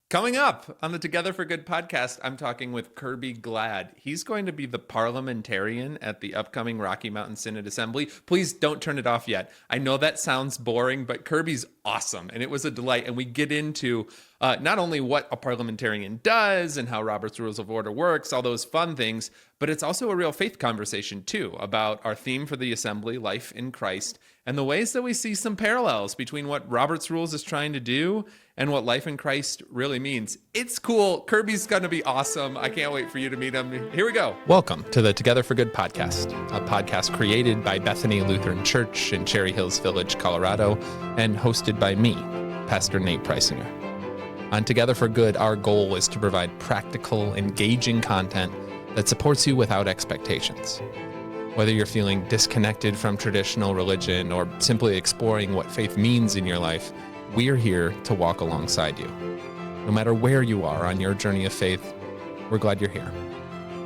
Coming up on the Together for Good podcast, I'm talking with Kirby Glad. He's going to be the parliamentarian at the upcoming Rocky Mountain Synod Assembly. Please don't turn it off yet. I know that sounds boring, but Kirby's awesome, and it was a delight. And we get into not only what a parliamentarian does and how Robert's Rules of Order works, all those fun things, but it's also a real faith conversation, too, about our theme for the Assembly, life in Christ, and the ways that we see some parallels between what Robert's Rules is trying to do and what life in Christ really means. It's cool. Kirby's going to be awesome. I can't wait for you to meet him. Here we go. Welcome to the Together for Good podcast, a podcast created by Bethany Lutheran Church in Cherry Hills Village, Colorado, and hosted by me, Pastor Nate Preisinger. On Together for Good, our goal is to provide practical, engaging content that supports you without expectations. Whether you're feeling disconnected from traditional religion or simply exploring what faith means in your life, we're here to walk alongside you. No matter where you are on your journey of faith, we're glad you're here.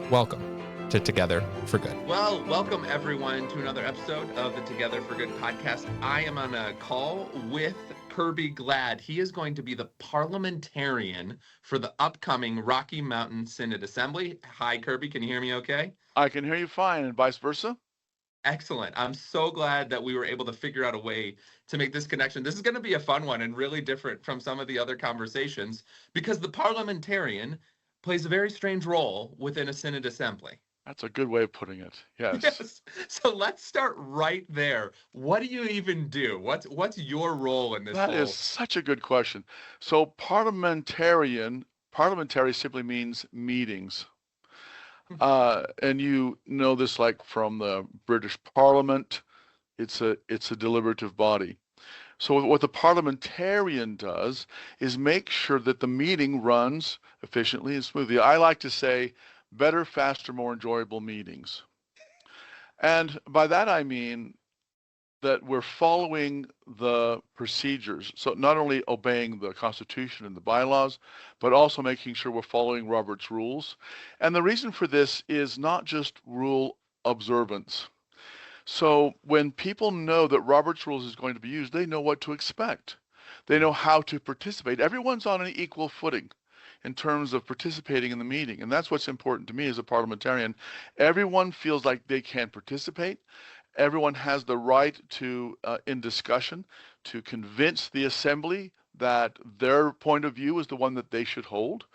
Welcome to Together for Good. Well, welcome everyone to another episode of the Together for Good podcast. I am on a call with Kirby Glad. He is going to be the parliamentarian for the upcoming Rocky Mountain Synod Assembly. Hi, Kirby. Can you hear me okay? I can hear you fine, and vice versa. Excellent. I'm so glad that we were able to figure out a way to make this connection. This is going to be a fun one and really different from some of the other conversations because the parliamentarian plays a very strange role within a synod assembly. That's a good way of putting it. Yes. Yes. So let's start right there. What do you even do? What's your role in this? That is such a good question. So parliamentary simply means meetings. And you know this like from the British Parliament, it's a deliberative body. So what the parliamentarian does is make sure that the meeting runs efficiently and smoothly. I like to say better, faster, more enjoyable meetings. And by that I mean that we're following the procedures. So not only obeying the Constitution and the bylaws, but also making sure we're following Robert's rules. And the reason for this is not just rule observance. So when people know that Robert's rules is going to be used, they know what to expect. They know how to participate. Everyone's on an equal footing in terms of participating in the meeting. And that's what's important to me as a parliamentarian. Everyone feels like they can participate. Everyone has the right to, in discussion, to convince the assembly that their point of view is the one that they should hold.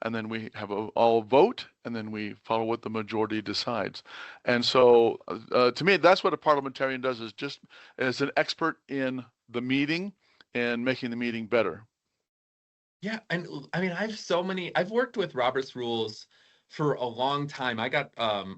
And then we have all vote, and then we follow what the majority decides. And so, to me, that's what a parliamentarian does, is just as an expert in the meeting and making the meeting better. Yeah, and I mean, I've worked with Robert's Rules for a long time. I got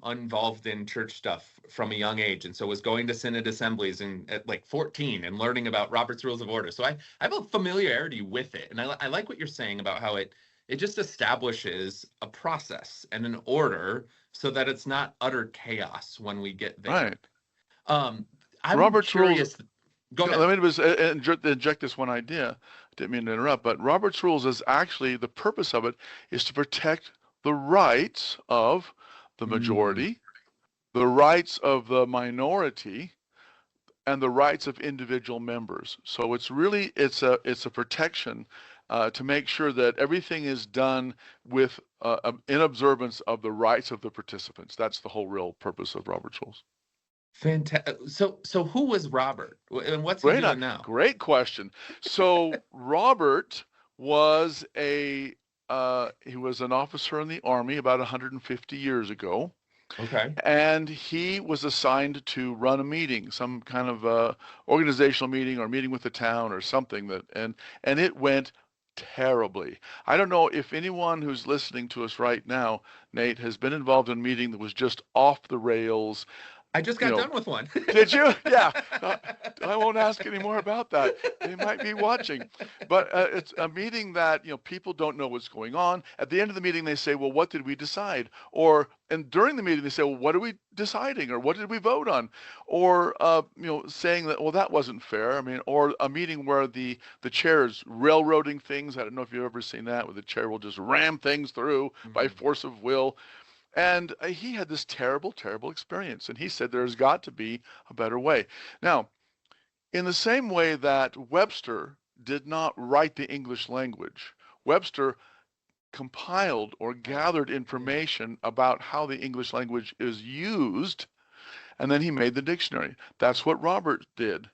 involved in church stuff from a young age, and so was going to synod assemblies at like 14 and learning about Robert's Rules of Order. So I have a familiarity with it, and I like what you're saying about how it just establishes a process and an order so that it's not utter chaos when we get there. Right. I'm Robert's curious. Rules. Go ahead. Let me inject this one idea. Didn't mean to interrupt, but Robert's Rules is actually, the purpose of it is to protect the rights of the majority, the rights of the minority, and the rights of individual members. So it's a protection to make sure that everything is done with in observance of the rights of the participants. That's the whole real purpose of Robert's Rules. Fantastic. So who was Robert, and what's he doing now? Great question. So Robert was he was an officer in the Army about 150 years ago. Okay. And he was assigned to run a meeting, some kind of organizational meeting or meeting with the town or something and it went terribly. I don't know if anyone who's listening to us right now, Nate, has been involved in a meeting that was just off the rails. I just got done with one. Did you? Yeah. I won't ask any more about that. They might be watching. But it's a meeting that, people don't know what's going on. At the end of the meeting, they say, well, what did we decide? And during the meeting, they say, well, what are we deciding? Or what did we vote on? Or, saying that, well, that wasn't fair. I mean, or a meeting where the chair is railroading things. I don't know if you've ever seen that, where the chair will just ram things through by force of will. And he had this terrible, terrible experience. And he said there's got to be a better way. Now, in the same way that Webster did not write the English language, Webster compiled or gathered information about how the English language is used, and then he made the dictionary. That's what Robert did.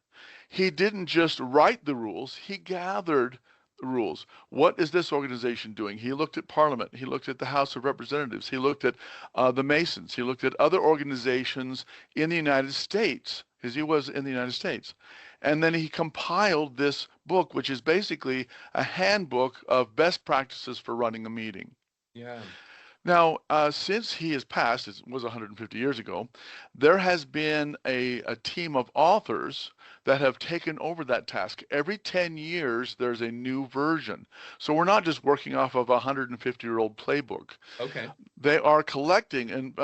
He didn't just write the rules, he gathered the rules. What is this organization doing? He looked at Parliament, he looked at the House of Representatives, he looked at the Masons, he looked at other organizations in the United States, because he was in the United States. And then he compiled this book, which is basically a handbook of best practices for running a meeting. Yeah. Now, since he has passed, it was 150 years ago, there has been a team of authors that have taken over that task. Every 10 years, there's a new version. So we're not just working off of a 150-year-old playbook. Okay. They are collecting, and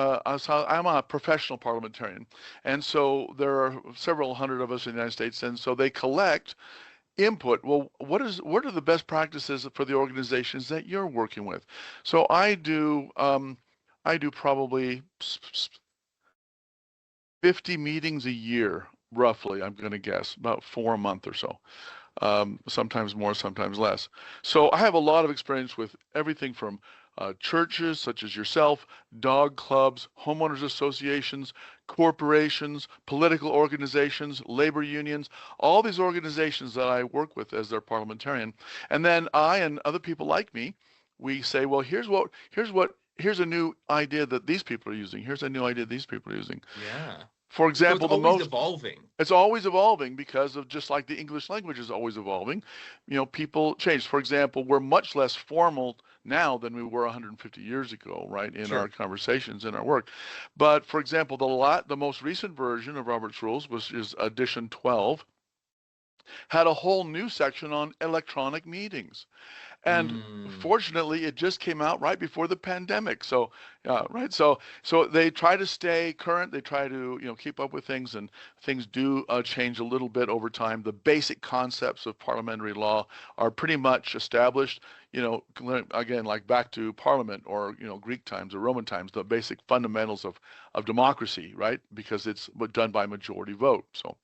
so I'm a professional parliamentarian, and so there are several hundred of us in the United States, and so they collect input. Well, what are the best practices for the organizations that you're working with? So I do probably 50 meetings a year, roughly. I'm going to guess about 4 a month or so. Sometimes more, sometimes less. So I have a lot of experience with everything from churches such as yourself, dog clubs, homeowners associations, corporations, political organizations, labor unions, all these organizations that I work with as their parliamentarian. And then I and other people like me, we say, well, here's a new idea that these people are using. Here's a new idea these people are using. Yeah. For example, so it's always evolving. It's always evolving because of just like the English language is always evolving. People change. For example, we're much less formal now than we were 150 years ago, right, in our conversations, in our work. But for example, the most recent version of Robert's Rules, which is edition 12, had a whole new section on electronic meetings. And fortunately, it just came out right before the pandemic. So, right. So they try to stay current. They try to, keep up with things, and things do change a little bit over time. The basic concepts of parliamentary law are pretty much established. Again, like back to Parliament or Greek times or Roman times, the basic fundamentals of democracy, right? Because it's done by majority vote. So,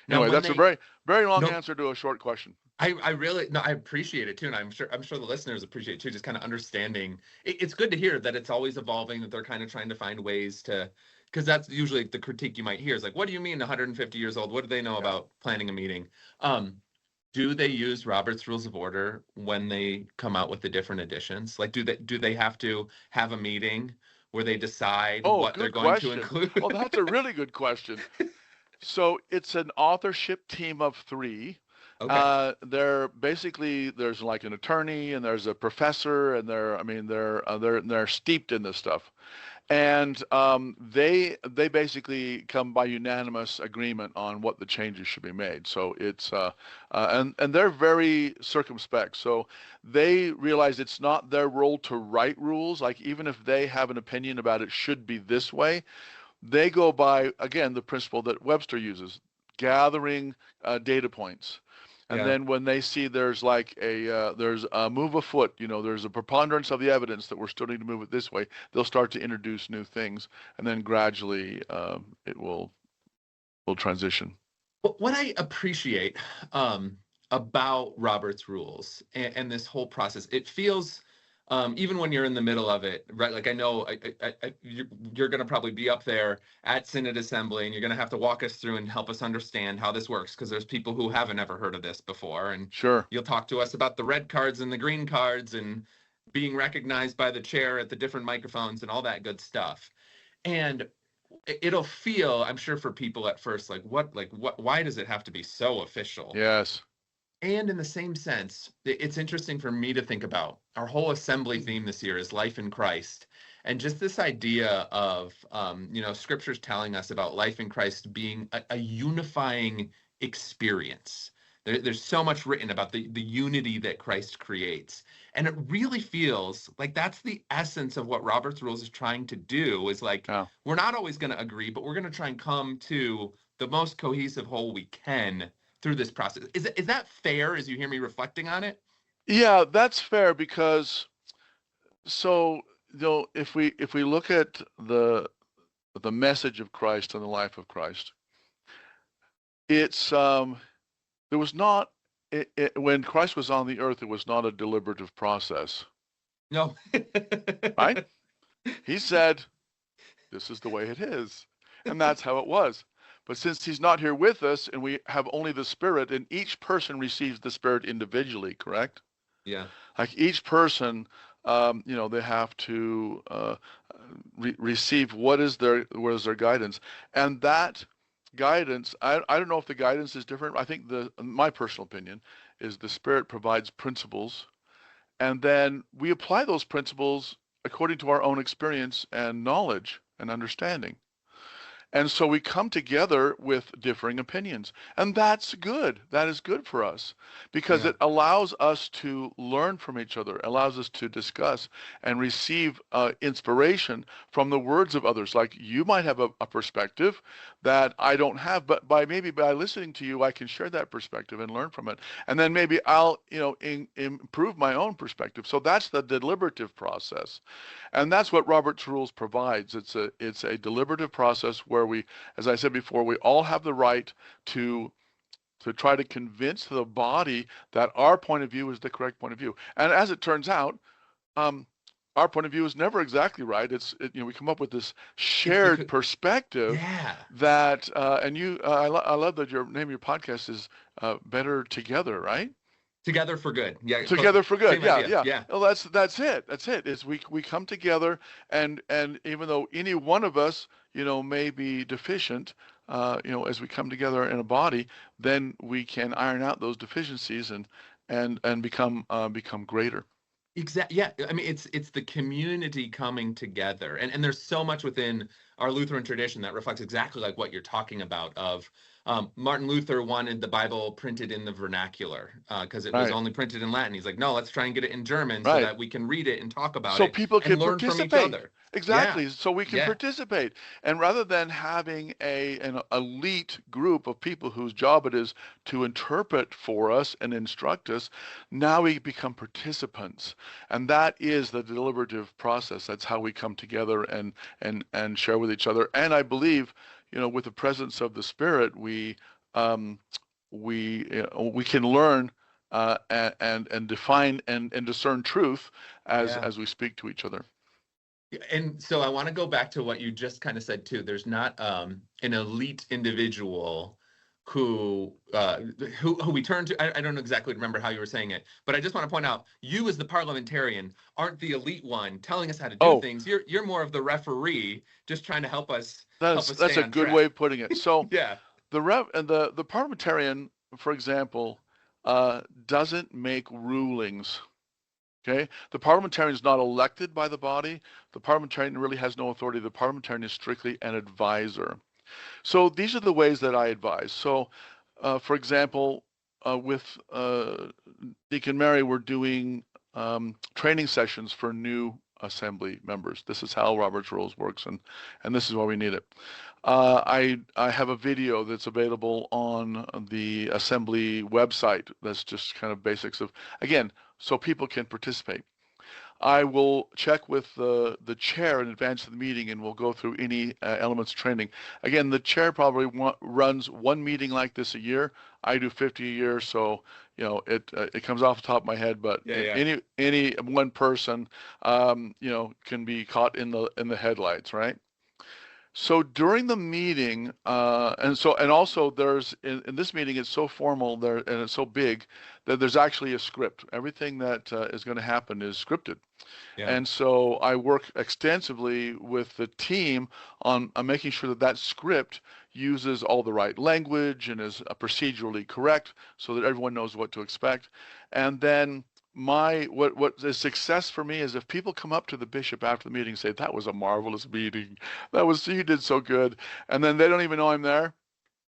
anyway, that's a very, very long answer to a short question. I really I appreciate it too, and I'm sure the listeners appreciate it too. Just kind of understanding. It's good to hear that it's always evolving. That they're kind of trying to find ways to, because that's usually the critique you might hear is like, "What do you mean 150 years old? What do they know about planning a meeting?" Do they use Robert's Rules of Order when they come out with the different editions? Like, do they have to have a meeting where they decide what they're going to include? Well, that's a really good question. So it's an authorship team of 3. Okay. There's like an attorney and there's a professor, and they're steeped in this stuff, and they basically come by unanimous agreement on what the changes should be made. So it's and they're very circumspect. So they realize it's not their role to write rules. Like, even if they have an opinion about it should be this way, they go by, again, the principle that Webster uses, gathering data points. And then when they see there's a move afoot, there's a preponderance of the evidence that we're starting to move it this way, they'll start to introduce new things, and then gradually it will transition. What I appreciate about Robert's Rules and this whole process, it feels, even when you're in the middle of it, right? Like, I know you're going to probably be up there at Synod Assembly, and you're going to have to walk us through and help us understand how this works, because there's people who haven't ever heard of this before. And you'll talk to us about the red cards and the green cards and being recognized by the chair at the different microphones and all that good stuff. And it'll feel, I'm sure, for people at first, why does it have to be so official? Yes. And in the same sense, it's interesting for me to think about our whole assembly theme this year is life in Christ. And just this idea of, scriptures telling us about life in Christ being a unifying experience. There's so much written about the unity that Christ creates. And it really feels like that's the essence of what Robert's Rules is trying to do, is we're not always going to agree, but we're going to try and come to the most cohesive whole we can through this process. Is that fair as you hear me reflecting on it? Yeah, that's fair, because if we look at the message of Christ and the life of Christ, it's there was not when Christ was on the earth, it was not a deliberative process, No. right? He said, this is the way it is. And that's how it was. But since he's not here with us and we have only the Spirit, and each person receives the Spirit individually, correct? Yeah. Like each person, they have to receive what is their guidance. And that guidance, I don't know if the guidance is different. I think my personal opinion is the Spirit provides principles, and then we apply those principles according to our own experience and knowledge and understanding. And so we come together with differing opinions. And that's good. That is good for us because Yeah. it allows us to learn from each other, allows us to discuss and receive inspiration from the words of others. Like you might have a perspective that I don't have, but maybe by listening to you, I can share that perspective and learn from it. And then maybe I'll, improve my own perspective. So that's the deliberative process. And that's what Robert's Rules provides. It's a deliberative process where we, as I said before, we all have the right to try to convince the body that our point of view is the correct point of view. And as it turns out, our point of view is never exactly right. We come up with this shared perspective. Yeah. That and you, I love that your name of your podcast is Better Together, right? Together for good. Yeah. Together for good. Yeah. Yeah. Well, that's it. That's it. Is we come together, and even though any one of us, may be deficient, as we come together in a body, then we can iron out those deficiencies and become greater. Exactly. Yeah. I mean, it's the community coming together, and there's so much within our Lutheran tradition that reflects exactly like what you're talking about. Of Martin Luther wanted the Bible printed in the vernacular because it was Right. only printed in Latin. He's like, no, let's try and get it in German so Right. that we can read it and talk about So it people and can learn from each participate. other. Exactly. Yeah. So we can Yeah. participate. And rather than having an elite group of people whose job it is to interpret for us and instruct us, now we become participants. And that is the deliberative process. That's how we come together and share with each other. And I believe, with the presence of the Spirit, we can learn and define and discern truth as we speak to each other. And so I want to go back to what you just kind of said too. There's not an elite individual who we turn to. I don't exactly remember how you were saying it, but I just want to point out, you as the parliamentarian aren't the elite one telling us how to do things. You're more of the referee, just trying to help us. That's a good way of putting it. So yeah. The parliamentarian, for example, doesn't make rulings. Okay, the parliamentarian is not elected by the body. The parliamentarian really has no authority. The parliamentarian is strictly an advisor. So these are the ways that I advise. So, for example, with Deacon Mary, we're doing training sessions for new assembly members. This is how Robert's Rules works, and this is why we need it. I have a video that's available on the assembly website. That's just kind of basics of, again, so people can participate. I will check with the chair in advance of the meeting, and we'll go through any elements of training. Again, the chair probably runs one meeting like this a year. I do 50 a year, so it comes off the top of my head. But any one person, can be caught in the headlights, right? So during the meeting, and also there's in this meeting, it's so formal there and it's so big that there's actually a script. Everything that is going to happen is scripted. Yeah. And so I work extensively with the team on making sure that script uses all the right language and is procedurally correct so that everyone knows what to expect. And then what is success for me is if people come up to the bishop after the meeting and say, that was a marvelous meeting, you did so good, and then they don't even know I'm there,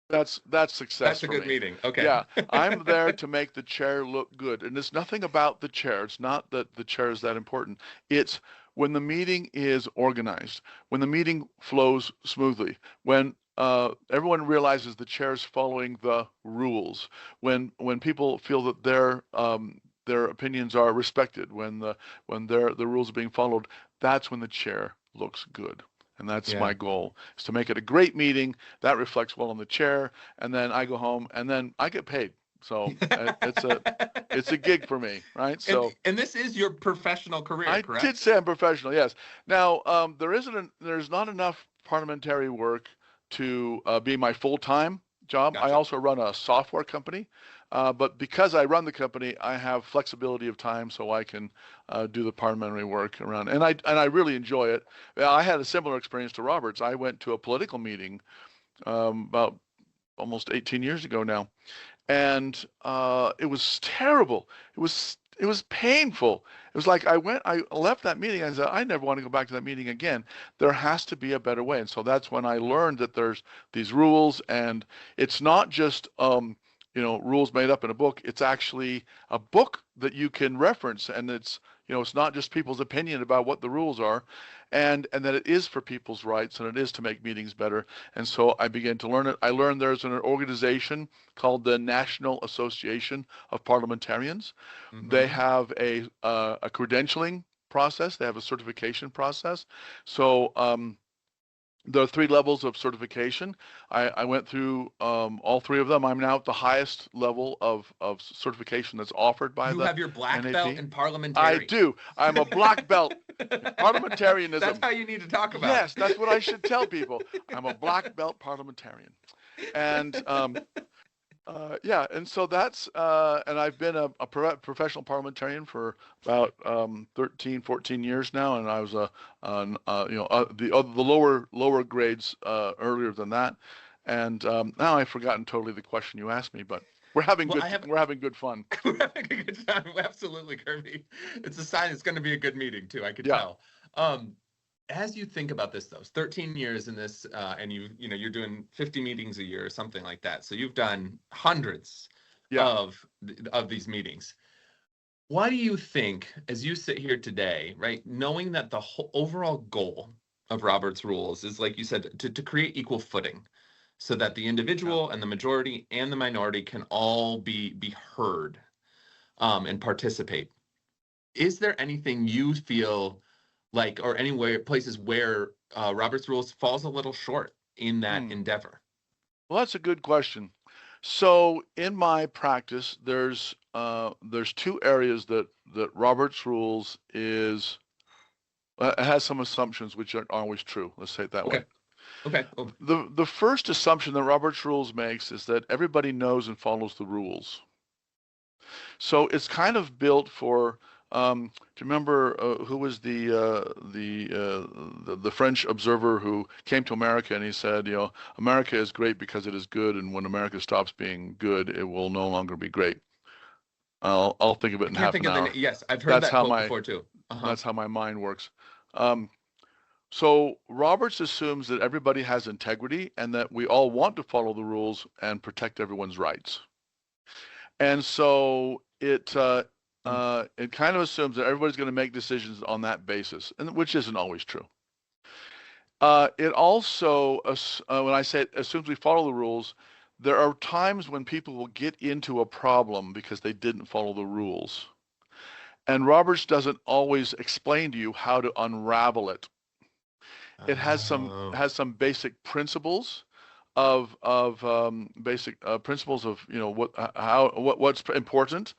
that's success. That's a for good me. Meeting. Okay. Yeah, I'm there to make the chair look good, and it's nothing about the chair. It's not that the chair is that important. It's when the meeting is organized, when the meeting flows smoothly, when everyone realizes the chair is following the rules, when people feel that their opinions are respected, when the rules are being followed, that's when the chair looks good. And that's my goal, is to make it a great meeting that reflects well on the chair. And then I go home and then I get paid. So it's a gig for me, right? So and this is your professional career, I correct? did say I'm professional, yes. Now, there's not enough parliamentary work to be my full-time job. I Gotcha. also run a software company, but because I run the company, I have flexibility of time, so I can do the parliamentary work around, and I really enjoy it. I had a similar experience to Robert's. I went to a political meeting about almost 18 years ago now, and it was terrible. It was painful. It was like I left that meeting. I said, I never want to go back to that meeting again. There has to be a better way. And so that's when I learned that there's these rules, and it's not just rules made up in a book. It's actually a book that you can reference, and it's not just people's opinion about what the rules are, and that it is for people's rights, and it is to make meetings better. And so I began to learn it. I learned there's an organization called the National Association of Parliamentarians. They Mm-hmm. have a credentialing process. They have a certification process. So there are 3 levels of certification. I went through all 3 of them. I'm now at the highest level of certification that's offered by You the have your black NAP. belt in I parliamentary. do. I'm a black belt. Parliamentarianism. That's how you need to talk about Yes, it. that's what I should tell people. I'm a black belt parliamentarian. And yeah, and so and I've been a professional parliamentarian for about 13, 14 years now, and I was the lower grades earlier than that, and now I've forgotten totally the question you asked me, but we're having Well, good fun. we're having a good time. Absolutely, Kirby. It's a sign it's going to be a good meeting too. I could Yeah. tell. As you think about this, though, 13 years in this, and you're doing 50 meetings a year or something like that. So you've done hundreds Yeah. of these meetings. Why do you think, as you sit here today, right, knowing that the whole overall goal of Robert's Rules is, like you said, to create equal footing, so that the individual and the majority and the minority can all be heard and participate? Is there anything you feel like, or anywhere places where Robert's Rules falls a little short in that endeavor? Well, that's a good question. So in my practice, there's 2 areas that Robert's Rules is it has some assumptions which aren't always true. Let's say it that way. Okay. The first assumption that Robert's Rules makes is that everybody knows and follows the rules. So it's kind of built for. Do you remember who was the French observer who came to America and he said, America is great because it is good, and when America stops being good, it will no longer be great. I'll think of it in half an hour. Yes, I've heard that quote before too. That's how my mind works. So Roberts assumes that everybody has integrity and that we all want to follow the rules and protect everyone's rights. And so it kind of assumes that everybody's going to make decisions on that basis, and which isn't always true. It also, when I say it assumes we follow the rules, there are times when people will get into a problem because they didn't follow the rules. And Roberts doesn't always explain to you how to unravel it. It has some basic principles of principles of what's important,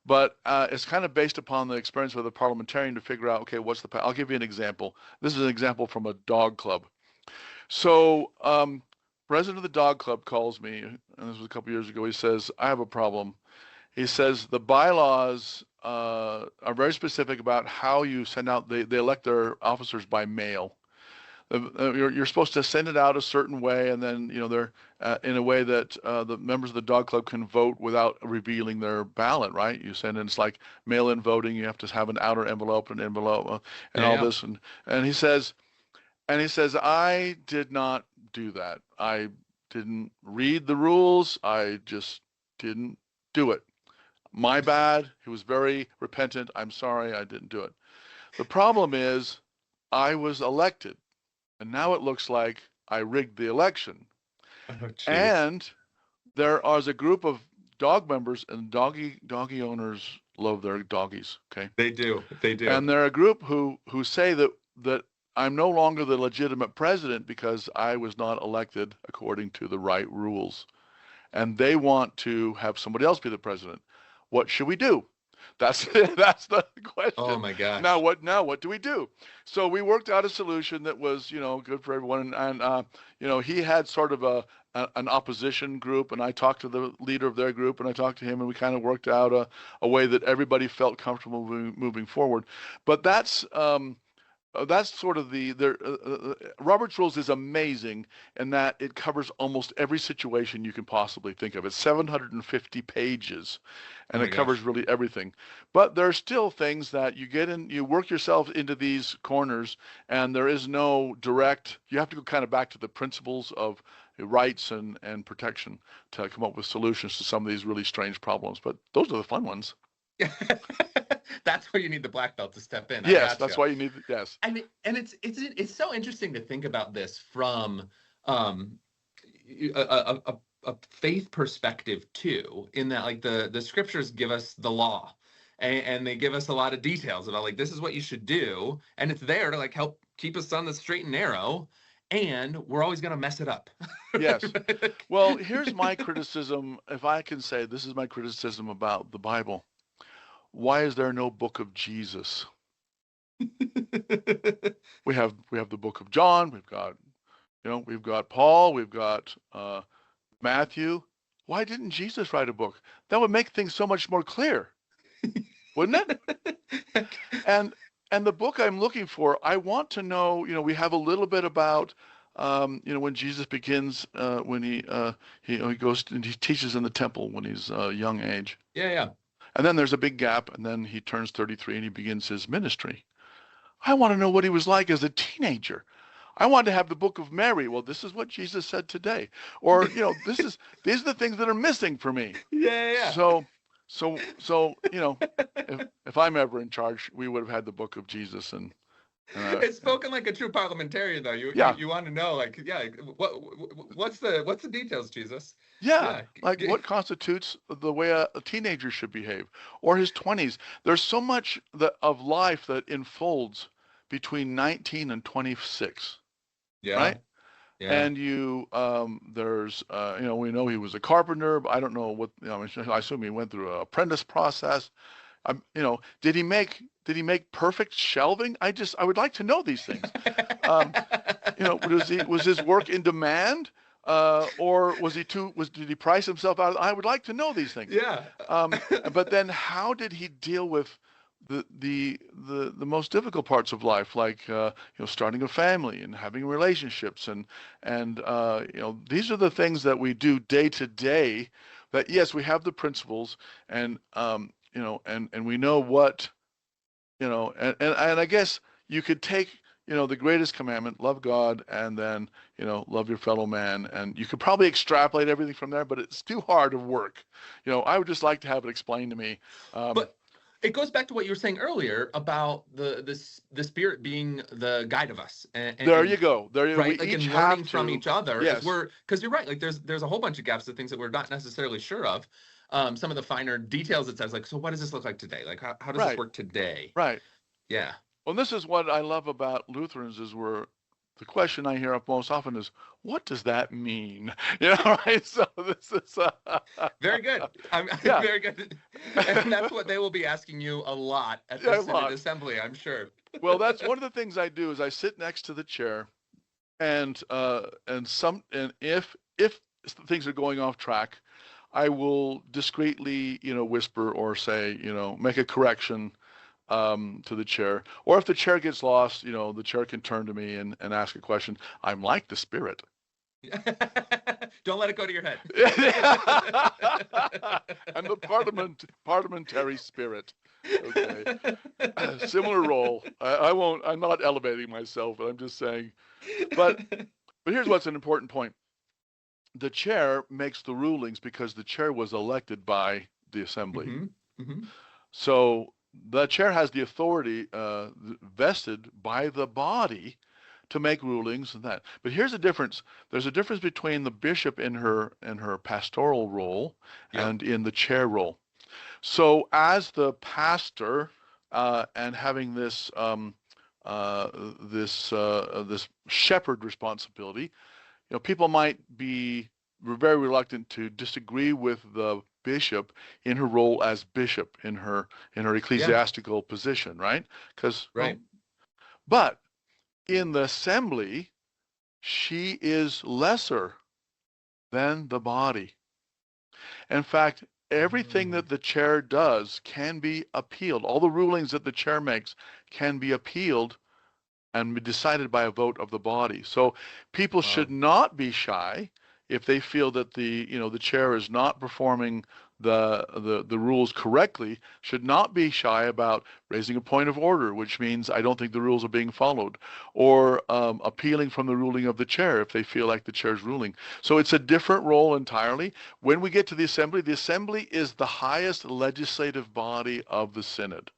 but it's kind of based upon the experience with a parliamentarian to figure out, okay, I'll give you an example. This is an example from a dog club. So president of the dog club calls me, and this was a couple years ago. He says, I have a problem. He says the bylaws are very specific about how you send out, they elect their officers by mail. You're supposed to send it out a certain way, and then they're in a way that the members of the dog club can vote without revealing their ballot. Right? You send in, it's like mail-in voting. You have to have an outer envelope, and all this, and he says, I did not do that. I didn't read the rules. I just didn't do it. My bad. He was very repentant. I'm sorry. I didn't do it. The problem is, I was elected. And now it looks like I rigged the election. And there is a group of dog members, and doggy owners love their doggies. Okay, they do. And they're a group who say that I'm no longer the legitimate president because I was not elected according to the right rules. and they want to have somebody else be the president. What should we do? That's that's the question. Oh my gosh. Now what do we do? So we worked out a solution that was, good for everyone. And he had sort of an opposition group, and I talked to the leader of their group, and I talked to him, and we kind of worked out a way that everybody felt comfortable moving forward. But that's sort of Robert's Rules is amazing in that it covers almost every situation you can possibly think of. It's 750 pages, and it covers really everything. But there are still things that you work yourself into these corners, and there is no you have to go kind of back to the principles of rights and protection to come up with solutions to some of these really strange problems. But those are the fun ones. That's where you need the black belt to step in. Yes, that's why you need. Yes. I mean, and it's so interesting to think about this from a faith perspective too, in that like the scriptures give us the law, and they give us a lot of details about like this is what you should do, and it's there to like help keep us on the straight and narrow, and we're always going to mess it up. Yes. Well, here's my criticism, if I can say this is my criticism about the Bible. Why is there no book of Jesus? We have the book of John. We've got Paul. We've got Matthew. Why didn't Jesus write a book? That would make things so much more clear, wouldn't it? And the book I'm looking for, I want to know. We have a little bit about when Jesus begins, when he goes and he teaches in the temple when he's a young age. Yeah. And then there's a big gap, and then he turns 33 and he begins his ministry. I want to know what he was like as a teenager. I want to have the book of Mary. Well, this is what Jesus said today. Or, these are the things that are missing for me. Yeah. So, if I'm ever in charge, we would have had the book of Jesus. And it's spoken like a true parliamentarian, though. You want to know, like, what's the details, Jesus? Yeah, like what constitutes the way a teenager should behave, or his 20s. There's so much of life that unfolds between 19 and 26. Yeah. Right. Yeah. And there's we know he was a carpenter, but I don't know what. I assume he went through an apprentice process. Did he make perfect shelving? I would like to know these things. Was his work in demand? Or did he price himself out? I would like to know these things. Yeah. But then how did he deal with the most difficult parts of life, like starting a family and having relationships and these are the things that we do day to day. That yes, we have the principles and we know what and I guess you could take the greatest commandment, love God, and then, love your fellow man. And you could probably extrapolate everything from there, but it's too hard of work. I would just like to have it explained to me. But it goes back to what you were saying earlier about the Spirit being the guide of us. And there you go. There you go. Right, like in learning from each other. Yes. Because you're right. Like there's a whole bunch of gaps of things that we're not necessarily sure of. Some of the finer details it says, like, so what does this look like today? Like, how does this work today? Right. Yeah. Well, this is what I love about Lutherans is the question I hear most often is, what does that mean? Right? So this is very good. Very good. And that's what they will be asking you a lot at the Synod Assembly, I'm sure. Well, that's one of the things I do is I sit next to the chair, and if things are going off track, I will discreetly, whisper or say, make a correction to the chair. Or if the chair gets lost, the chair can turn to me and ask a question. I'm like the Spirit. Don't let it go to your head. I'm the parliamentary spirit. Okay. Similar role. I'm not elevating myself, but I'm just saying. But here's what's an important point. The chair makes the rulings because the chair was elected by the assembly. Mm-hmm. Mm-hmm. So the chair has the authority vested by the body to make rulings and that. But here's the difference. There's a difference between the bishop in her pastoral role and in the chair role. So as the pastor and having this shepherd responsibility, people might be very reluctant to disagree with the bishop in her role as bishop in her ecclesiastical position, right? Because Right. but in the assembly, she is lesser than the body. In fact, everything that the chair does can be appealed. All the rulings that the chair makes can be appealed and be decided by a vote of the body. So people should not be shy if they feel that the chair is not performing the rules correctly, should not be shy about raising a point of order, which means I don't think the rules are being followed, or appealing from the ruling of the chair if they feel like the chair's ruling. So it's a different role entirely. When we get to the assembly is the highest legislative body of the synod.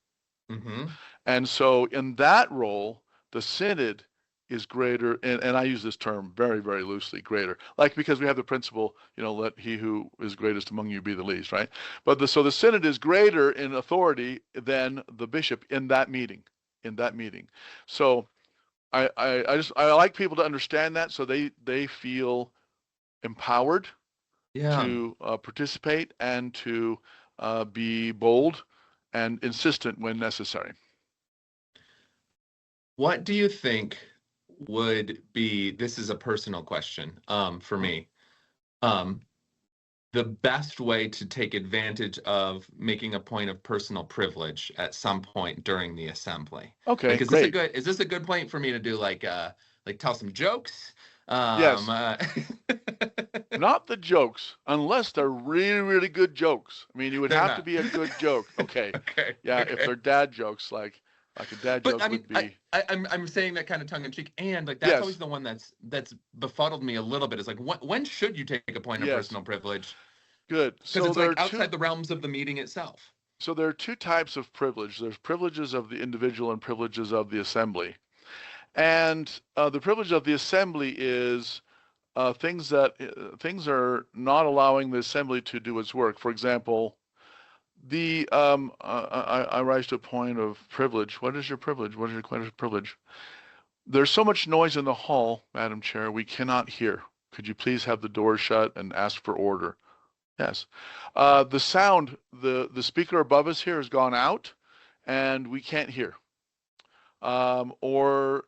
Mm-hmm. And so in that role, the synod is greater, and I use this term very, very loosely, greater, like because we have the principle, let he who is greatest among you be the least, right? But so the synod is greater in authority than the bishop in that meeting, So I like people to understand that, so they feel empowered to participate and to be bold and insistent when necessary. What do you think would be, this is a personal question for me, the best way to take advantage of making a point of personal privilege at some point during the assembly? Okay, Like, great. is this a good point for me to do like tell some jokes? Yes. Not the jokes, unless they're really, really good jokes. I mean, you would have to be a good joke. Okay. Okay. Yeah, okay. if they're dad jokes, like a dad joke would be. I'm saying that kind of tongue in cheek, and like that's always the one that's befuddled me a little bit. Is like, when should you take a point of personal privilege? Good. Because it's like outside the realms of the meeting itself. So there are two types of privilege. There's privileges of the individual and privileges of the assembly. And the privilege of the assembly is things are not allowing the assembly to do its work. For example, I rise to a point of privilege. What is your privilege? What is your privilege? There's so much noise in the hall, Madam Chair, we cannot hear. Could you please have the door shut and ask for order? Yes. The sound, the speaker above us here has gone out, and we can't hear. Or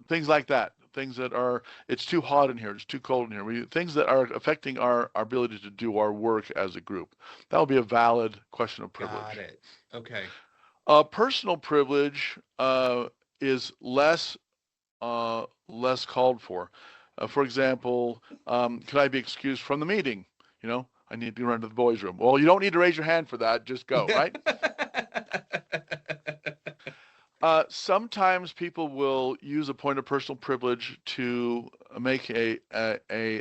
things like that. Things that are, it's too hot in here, it's too cold in here. Things that are affecting our ability to do our work as a group. That would be a valid question of privilege. Got it. Okay. Personal privilege is less called for. For example, could I be excused from the meeting? I need to run to the boys' room. Well, you don't need to raise your hand for that. Just go, right? Sometimes people will use a point of personal privilege to make an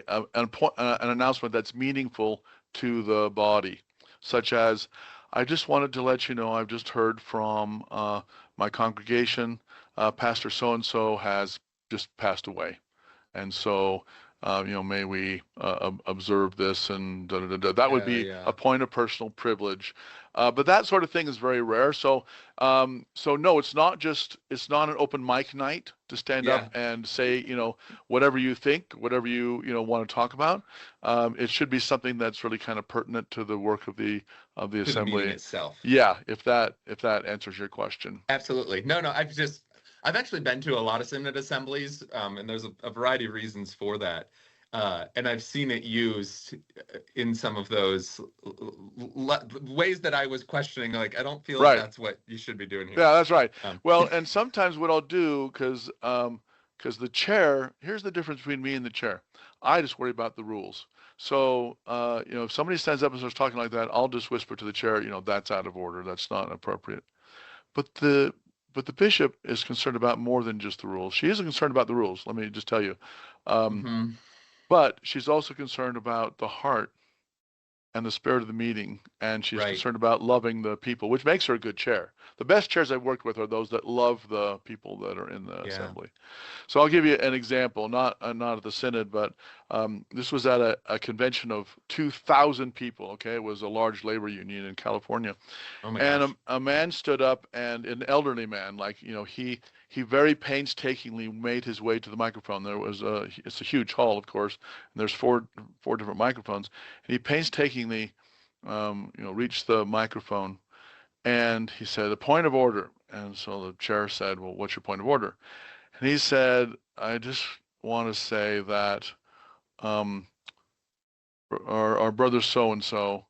announcement that's meaningful to the body, such as, I just wanted to let you know I've just heard from my congregation, Pastor so-and-so has just passed away. And so, may we observe this and that would be a point of personal privilege. But that sort of thing is very rare. So no, it's not an open mic night to stand up and say, whatever you think, whatever you want to talk about. It should be something that's really kind of pertinent to the work of the assembly. The meeting itself. Yeah, if that answers your question. Absolutely. No, I've actually been to a lot of synod assemblies, and there's a variety of reasons for that. And I've seen it used in some of those ways that I was questioning, like, I don't feel like that's what you should be doing here. Yeah, that's right. Well, and sometimes what I'll do, because the chair, here's the difference between me and the chair. I just worry about the rules. So, if somebody stands up and starts talking like that, I'll just whisper to the chair, that's out of order. That's not appropriate. But the bishop is concerned about more than just the rules. She isn't concerned about the rules, let me just tell you. But she's also concerned about the heart and the spirit of the meeting, and she's concerned about loving the people, which makes her a good chair. The best chairs I've worked with are those that love the people that are in the assembly. So I'll give you an example, not at the synod, but This was at a convention of 2,000 people. Okay, it was a large labor union in California, Oh my and gosh. a man stood up, and an elderly man, like he very painstakingly made his way to the microphone. It's a huge hall, of course, and there's four different microphones, and he painstakingly reached the microphone, and he said, "A point of order." And so the chair said, "Well, what's your point of order?" And he said, "I just want to say that um, our brother so and so,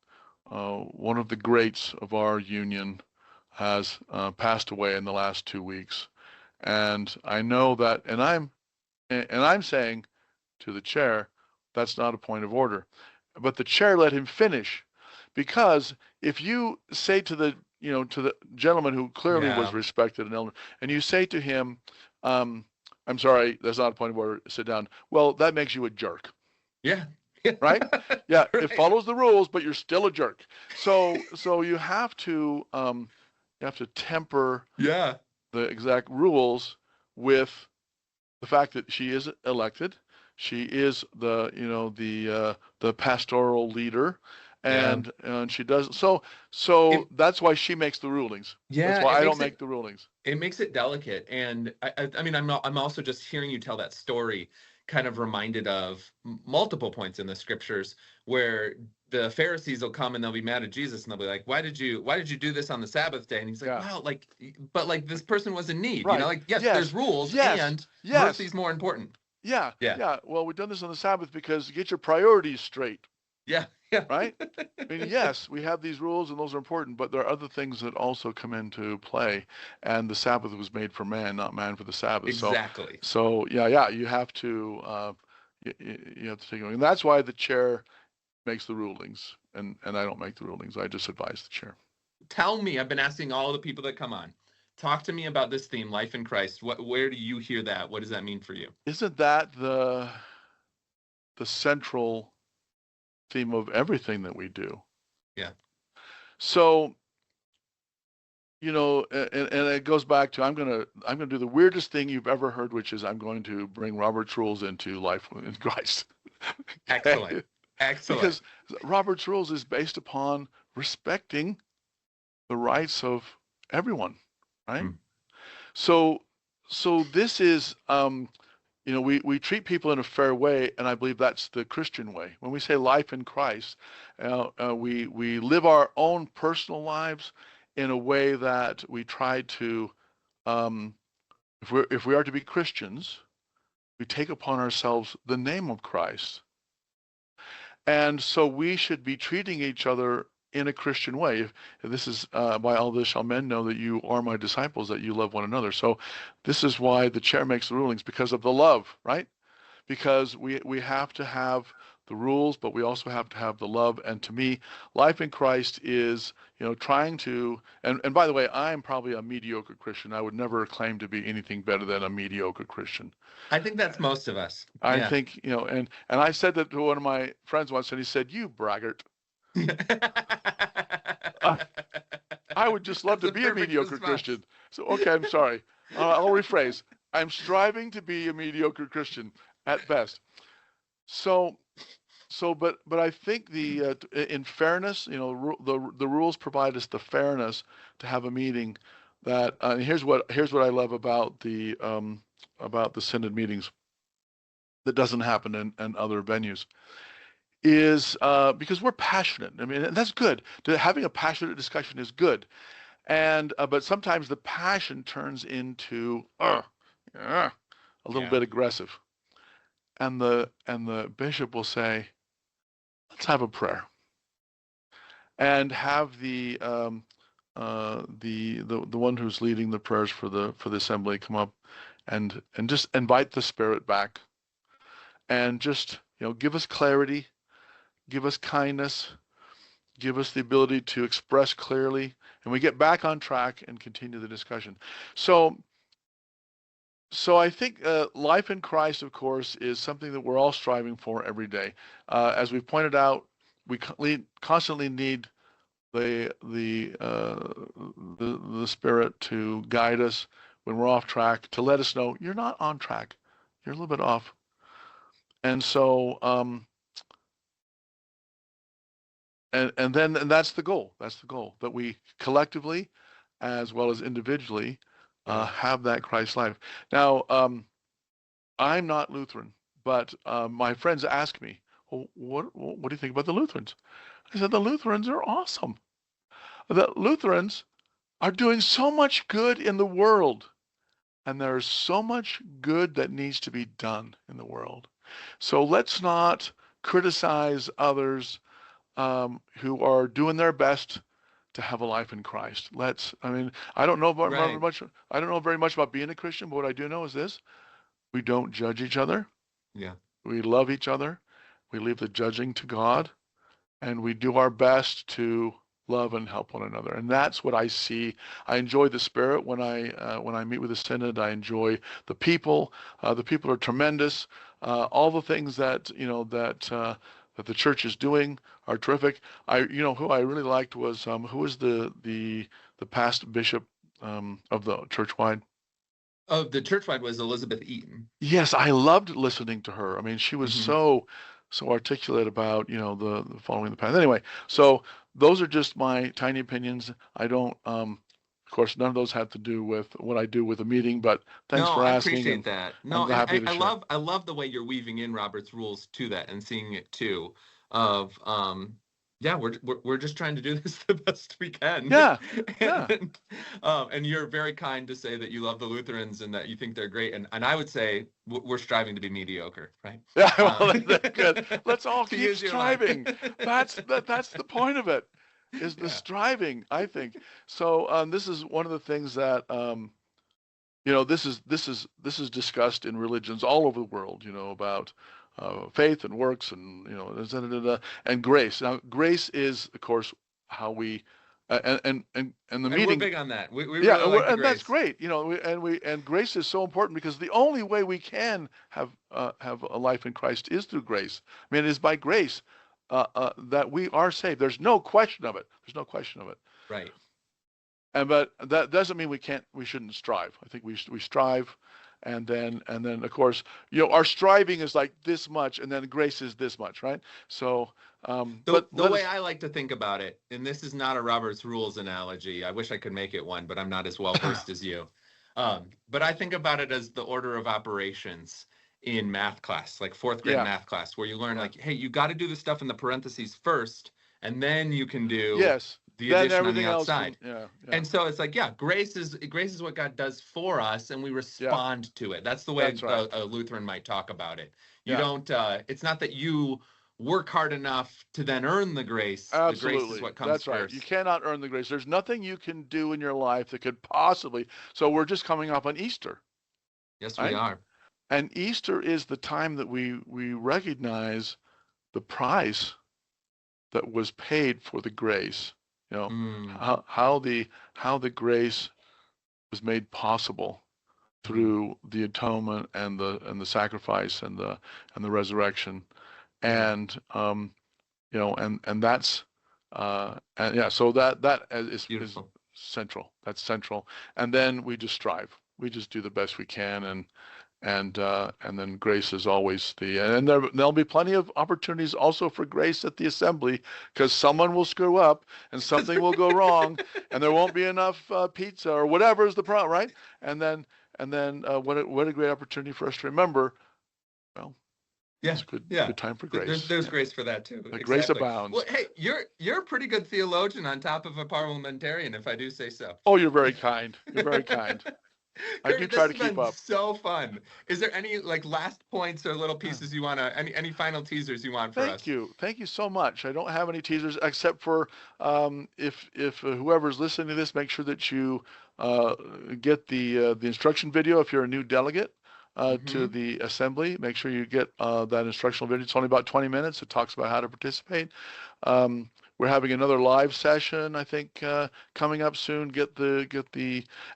one of the greats of our union, has passed away in the last 2 weeks, and I know that, and I'm saying to the chair, that's not a point of order." But the chair let him finish, because if you say to the gentleman who clearly was Yeah. respected and elder, and you say to him, um, "I'm sorry, that's not a point of order, sit down," well, that makes you a jerk, Yeah. Yeah. right? Yeah, it Right. follows the rules, but you're still a jerk. So you have to temper Yeah. the exact rules with the fact that she is elected, she is the pastoral leader, Yeah. and she does so It, that's why she makes the rulings. That's yeah, why I don't make the rulings. it makes it delicate. And I mean, I'm also just hearing you tell that story, kind of reminded of multiple points in the scriptures where the Pharisees will come and they'll be mad at Jesus and they'll be like, why did you do this on the Sabbath day? And he's like, Yeah. wow, like, but like this person was in need, Right. like, yes, Yes. there's rules Yes. and Yes. mercy's more important. Yeah. Yeah. Yeah. Well, we've done this on the Sabbath because get your priorities straight, Yeah. Yeah. right? I mean, yes, we have these rules and those are important, but there are other things that also come into play. And the Sabbath was made for man, not man for the Sabbath. Exactly. So yeah, you have to you have to take it. And that's why the chair makes the rulings, and I don't make the rulings. I just advise the chair. Tell me, I've been asking all the people that come on, talk to me about this theme, life in Christ. Where do you hear that? What does that mean for you? Isn't that the central theme of everything that we do? Yeah. So, and it goes back to I'm gonna do the weirdest thing you've ever heard, which is I'm going to bring Robert's rules into life in Christ. Excellent. Excellent. Because Robert's rules is based upon respecting the rights of everyone, right? Mm. So this is we treat people in a fair way, and I believe that's the Christian way. When we say life in Christ, we live our own personal lives in a way that we try to, if we are to be Christians, we take upon ourselves the name of Christ, and so we should be treating each other in a Christian way. If this is by all this shall men know that you are my disciples, that you love one another. So this is why the chair makes the rulings, because of the love, right? Because we have to have the rules, but we also have to have the love. And to me, life in Christ is, trying to, and by the way, I'm probably a mediocre Christian. I would never claim to be anything better than a mediocre Christian. I think that's most of us. I Yeah. think, and I said that to one of my friends once, and he said, "You braggart." I would just love to be a mediocre Christian. So, okay, I'm sorry. I'll rephrase. I'm striving to be a mediocre Christian at best. But I think in fairness, the rules provide us the fairness to have a meeting that. Here's what I love about the synod meetings that doesn't happen in other venues. Is because we're passionate. I mean, and that's good. Having a passionate discussion is good, and but sometimes the passion turns into a little bit aggressive, and the bishop will say, "Let's have a prayer," and have the one who's leading the prayers for the assembly come up, and just invite the Spirit back, and just give us clarity. Give us kindness, give us the ability to express clearly, and we get back on track and continue the discussion. So I think life in Christ, of course, is something that we're all striving for every day. As we've pointed out, we constantly need the Spirit to guide us when we're off track, to let us know you're not on track, you're a little bit off. And so, and that's the goal. That's the goal, that we collectively, as well as individually, have that Christ life. Now, I'm not Lutheran, but my friends ask me, well, what do you think about the Lutherans? I said, the Lutherans are awesome. The Lutherans are doing so much good in the world, and there's so much good that needs to be done in the world. So let's not criticize others who are doing their best to have a life in Christ. I mean, I don't know very much. I don't know very much about being a Christian, but what I do know is this: we don't judge each other. Yeah. We love each other. We leave the judging to God, and we do our best to love and help one another. And that's what I see. I enjoy the spirit when I meet with the synod. I enjoy the people. The people are tremendous. All the things that that the church is doing are terrific. Who I really liked was who was the past bishop of the churchwide. Oh, the churchwide was Elizabeth Eaton. Yes, I loved listening to her. I mean, she was Mhm. so articulate about the following the path. Anyway, so those are just my tiny opinions. I don't, of course, none of those have to do with what I do with a meeting. But thanks No, for I asking, appreciate and that. I'm No, and happy to share. I love the way you're weaving in Robert's rules to that and seeing it too. Of yeah, we're just trying to do this the best we can. Yeah, yeah. And you're very kind to say that you love the Lutherans and that you think they're great. And I would say we're striving to be mediocre, right? Yeah, well, that's good. Let's all To keep use your line. striving. That's the point of it, is the Yeah. striving, I think. So this is one of the things that this is discussed in religions all over the world. About faith and works, and and grace. Now, grace is, of course, how we and the And we're meeting. big on that. We Yeah, really like the and that's grace. great. And grace is so important, because the only way we can have a life in Christ is through grace. I mean, it is by grace that we are saved. There's no question of it. There's no question of it. Right. But that doesn't mean we shouldn't strive. I think we strive, and then of course, our striving is like this much, and then grace is this much, right? So, The but let way us. I like to think about it, and this is not a Robert's Rules analogy. I wish I could make it one, but I'm not as well versed as you. But I think about it as the order of operations in math class, like fourth grade Yeah, math class, where you learn yeah. like, hey, you got to do the stuff in the parentheses first, and then you can do Yes. the Then addition on the everything else outside. yeah. And so it's like, yeah, grace is what God does for us, and we Yeah. respond to it. That's the way That's right. a Lutheran might talk about it. You Yeah. don't. It's not that you work hard enough to then earn the grace. The grace is Absolutely. what comes That's right. You first. cannot earn the grace. There's nothing you can do in your life that could possibly. So we're just coming up on Easter, Yes, we right? are. And Easter is the time that we recognize the price that was paid for the grace. Mm, How the grace was made possible mm, through the atonement and the sacrifice and the resurrection. yeah, And and that's and yeah, so that is beautiful. central. That's central. And then we just strive. We just do the best we can, and then grace is always and there'll be plenty of opportunities also for grace at the assembly, because someone will screw up and something will go wrong, and there won't be enough pizza or whatever is the problem, right? And then what a great opportunity for us to remember. Well, Yeah, it's good yeah. time for There's grace. there's Yeah. grace for that too. The grace Exactly. abounds. Well, hey, you're a pretty good theologian on top of a parliamentarian, if I do say so. Oh, you're very kind. You're very kind. I Kirby, do this try to has keep been up. so fun. Is there any like last points or little Yeah. pieces you want to, any final teasers you want for Thank us? you. Thank you so much. I don't have any teasers except for if whoever's listening to this, make sure that you get the instruction video if you're a new delegate to Mm-hmm. the assembly. Make sure you get that instructional video. It's only about 20 minutes. It talks about how to participate. We're having another live session, I think, coming up soon.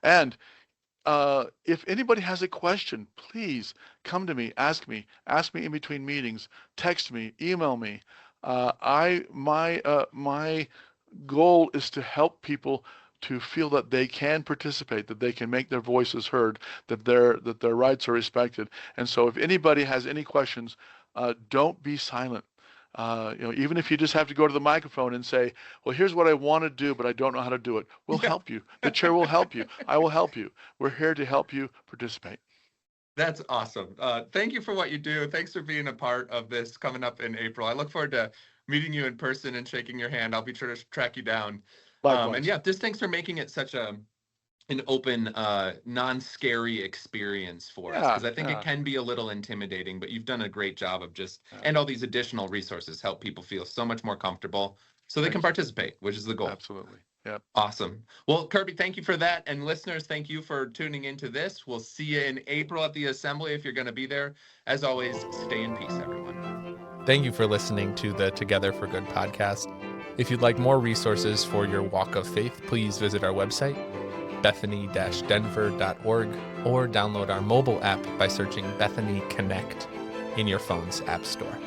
And if anybody has a question, please come to me, ask me in between meetings, text me, email me. My goal is to help people to feel that they can participate, that they can make their voices heard, that their rights are respected. And so if anybody has any questions, Don't be silent. Even if you just have to go to the microphone and say, well, here's what I want to do, but I don't know how to do it. We'll help you. The chair will help you. I will help you. We're here to help you participate. That's awesome. Thank you for what you do. Thanks for being a part of this coming up in April. I look forward to meeting you in person and shaking your hand. I'll be sure to track you down. And yeah, just thanks for making it such an open, non-scary experience for us, because I think it can be a little intimidating, but you've done a great job of and all these additional resources help people feel so much more comfortable so they can participate, which is the goal. Absolutely. Yep. Awesome. Well, Kirby, thank you for that. And listeners, thank you for tuning into this. We'll see you in April at the Assembly if you're going to be there. As always, stay in peace, everyone. Thank you for listening to the Together for Good podcast. If you'd like more resources for your walk of faith, please visit our website, bethany-denver.org, or download our mobile app by searching Bethany Connect in your phone's app store.